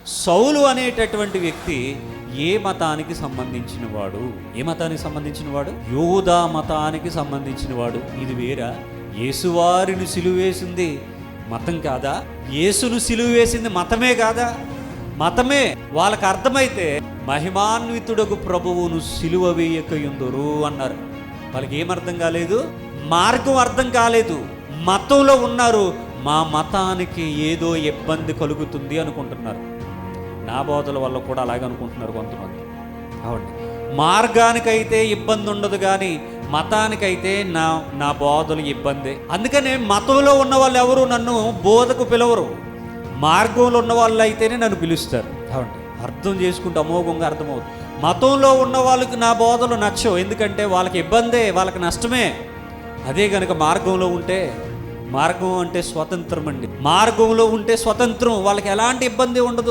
సౌలు అనేటటువంటి వ్యక్తి ఏ మతానికి సంబంధించిన వాడు? ఏ మతానికి సంబంధించిన వాడు? యూదా మతానికి సంబంధించిన వాడు. ఇది వేరా? యేసువారిని సిలువేసింది మతం కాదా? యేసును సిలువేసింది మతమే కాదా? మతమే. వాళ్ళకి అర్థమైతే మహిమాన్వితుడకు ప్రభువును సిలువ వేయకయుందురు అన్నారు. వాళ్ళకి ఏమర్థం కాలేదు? మార్గం అర్థం కాలేదు. మతంలో ఉన్నారు, మా మతానికి ఏదో ఇబ్బంది కలుగుతుంది అనుకుంటున్నారు. నా బోధల వల్ల కూడా అలాగే అనుకుంటున్నారు కొంతమంది. అవునండి, మార్గానికైతే ఇబ్బంది ఉండదు, కానీ మతానికైతే నా బోధలు ఇబ్బంది. అందుకనే మతంలో ఉన్న వాళ్ళు ఎవరు నన్ను బోధకు పిలవరు, మార్గంలో ఉన్న వాళ్ళు అయితేనే నన్ను పిలుస్తారు. అవునండి, అర్థం చేసుకుంటే అమోఘంగా అర్థమవుతుంది. మతంలో ఉన్న వాళ్ళకి నా బోధలు నచ్చవు, ఎందుకంటే వాళ్ళకి ఇబ్బందే, వాళ్ళకి నష్టమే. అదే కనుక మార్గంలో ఉంటే, మార్గం అంటే స్వతంత్రం అండి. మార్గంలో ఉంటే స్వతంత్రం, వాళ్ళకి ఎలాంటి ఇబ్బంది ఉండదు.